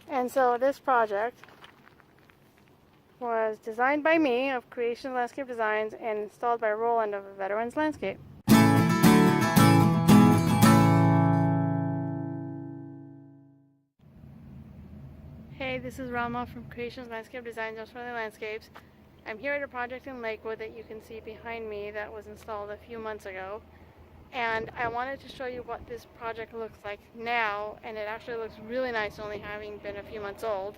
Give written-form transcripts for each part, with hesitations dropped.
And so this project was designed by me of Creation Landscape Designs and installed by Roland of Veterans Landscape. Hey, this is Rama from Creation Landscape Designs of Friendly Landscapes. I'm here at a project in Lakewood that you can see behind me that was installed a few months ago. And I wanted to show you what this project looks like now, and it actually looks really nice only having been a few months old.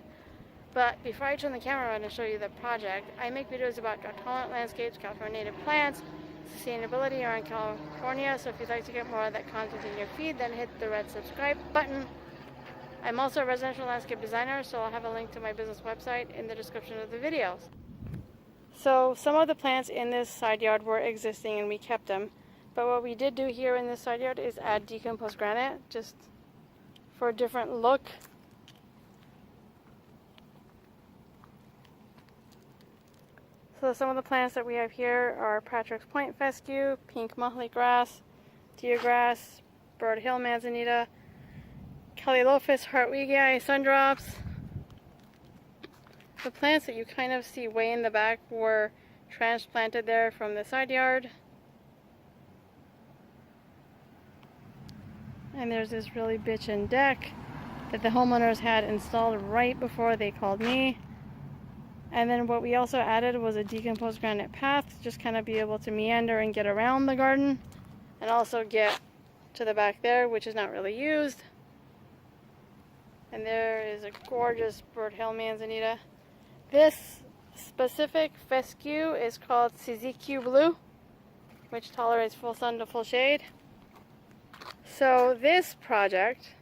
But before I turn the camera around and show you the project, I make videos about drought-tolerant landscapes, California native plants, sustainability around California, so if you'd like to get more of that content in your feed, then hit the red subscribe button. I'm also a residential landscape designer, so I'll have a link to my business website in the description of the videos. So some of the plants in this side yard were existing and we kept them. But what we did do here in this side yard is add decomposed granite, just for a different look. So some of the plants that we have here are Patrick's Point fescue, pink motley grass, deer grass, Bird Hill manzanita, Calliophis hartwigii sundrops. The plants that you kind of see way in the back were transplanted there from the side yard. And there's this really bitchin' deck that the homeowners had installed right before they called me. And then what we also added was a decomposed granite path to just kind of be able to meander and get around the garden and also get to the back there, which is not really used. And there is a gorgeous Bird Hill manzanita. This specific fescue is called Suzuki Blue, which tolerates full sun to full shade. So this project,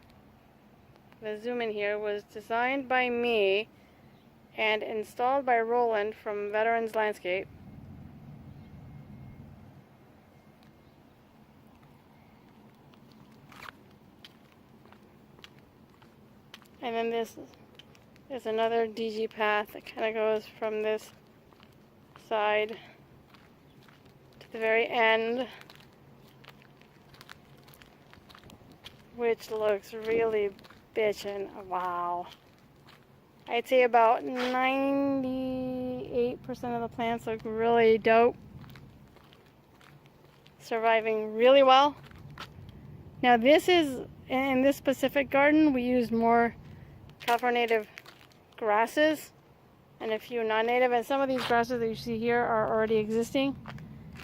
the zoom in here, was designed by me and installed by Roland from Veterans Landscape. And then this is another DG path that kind of goes from this side to the very end, which looks really bitchin'. Wow. I'd say about 98% of the plants look really dope. Surviving really well. Now this is, in this specific garden, we used more California native grasses and a few non-native, and some of these grasses that you see here are already existing.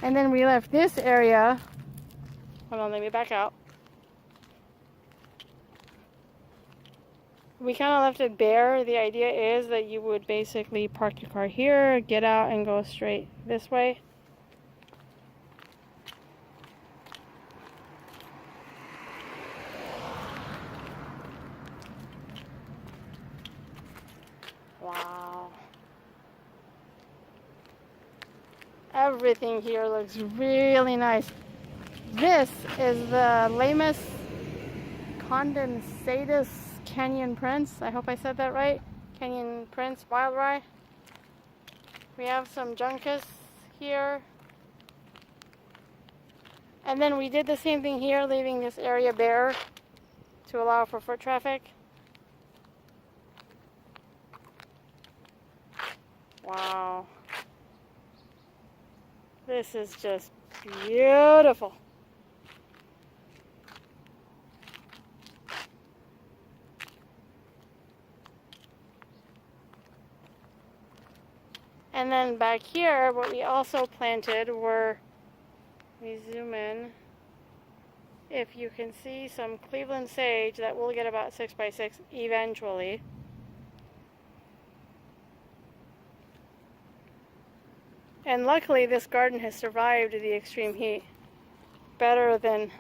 And then we left this area, hold on, let me back out. We kind of left it bare. The idea is that you would basically park your car here, get out, and go straight this way. Wow. Everything here looks really nice. This is the Lamus condensatus Canyon Prince. I hope I said that right. Canyon Prince wild rye. We have some juncus here. And then we did the same thing here, leaving this area bare to allow for foot traffic. Wow. This is just beautiful. And then back here, what we also planted were, let me zoom in, if you can see, some Cleveland sage that will get about 6 by 6 eventually. And luckily this garden has survived the extreme heat better than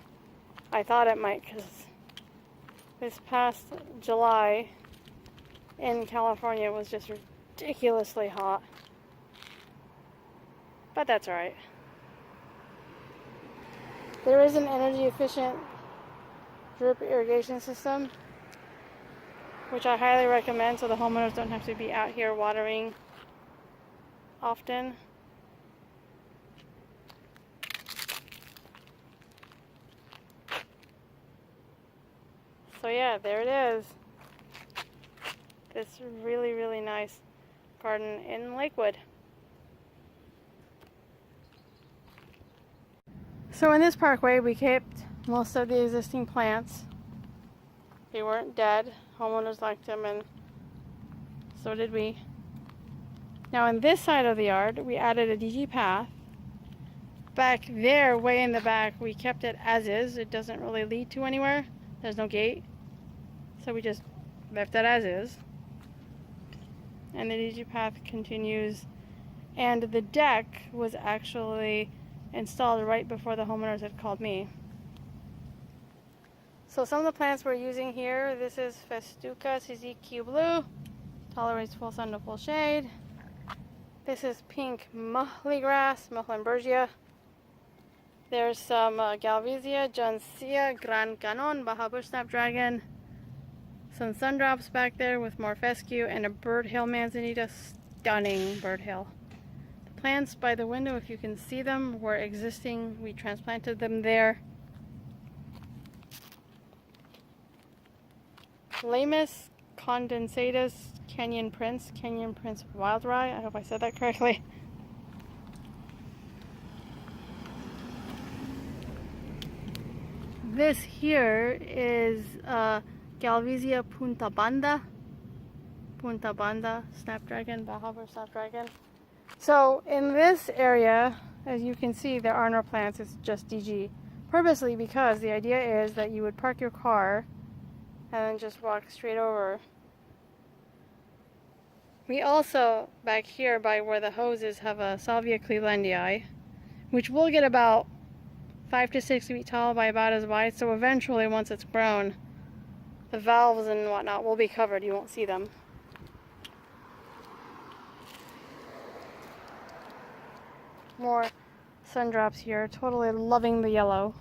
I thought it might, because this past July in California was just ridiculously hot. But that's alright. There is an energy efficient drip irrigation system, which I highly recommend so the homeowners don't have to be out here watering often. So yeah, there it is. this really, really nice garden in Lakewood. So in this parkway, we kept most of the existing plants. They weren't dead. Homeowners liked them, and so did we. Now on this side of the yard, we added a DG path. Back there, way in the back, we kept it as is. It doesn't really lead to anywhere. There's no gate. So we just left it as is. And the DG path continues. And the deck was actually installed right before the homeowners had called me. So some of the plants we're using here, this is Festuca CZQ Blue. Tolerates full sun to full shade. This is pink muhly grass, Muhlenbergia. There's some Galvizia, Johnsia, Gran Canon, Baja Bush Snapdragon. Some sundrops back there with more fescue and a bird hill manzanita. Stunning bird hill. The plants by the window, if you can see them, were existing. We transplanted them there. Lamus condensatus Canyon Prince Wild Rye. I hope I said that correctly. This here is Galvizia Punta Banda Snapdragon, Baja Bush Snapdragon. So in this area, as you can see, there are no plants. It's just DG. Purposely, because the idea is that you would park your car and then just walk straight over. We also, back here by where the hoses, have a Salvia clevelandii, which will get about 5 to 6 feet tall by about as wide. So eventually, once it's grown, the valves and whatnot will be covered. You won't see them. More sun drops here. Totally loving the yellow.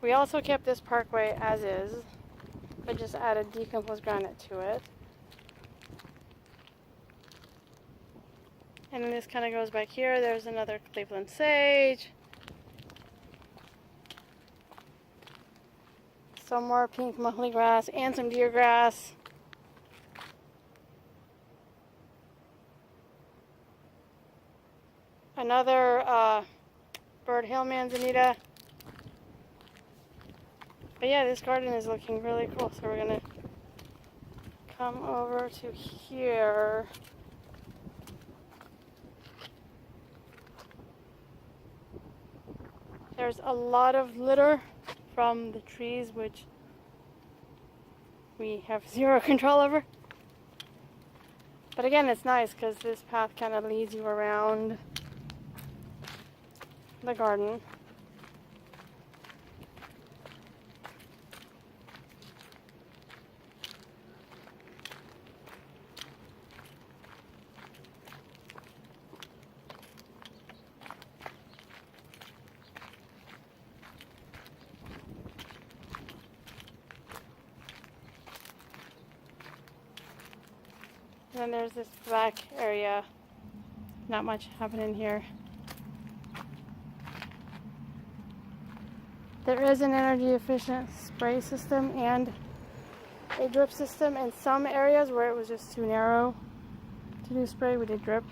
We also kept this parkway as is, but just added decomposed granite to it. And then this kind of goes back here. There's another Cleveland sage. Some more pink muhly grass and some deer grass. Another bird hill manzanita. But yeah, this garden is looking really cool. So we're gonna come over to here. There's a lot of litter from the trees, which we have zero control over. But again, it's nice because this path kind of leads you around the garden. And then there's this back area. Not much happening here. There is an energy efficient spray system and a drip system in some areas where it was just too narrow to do spray. We did drip.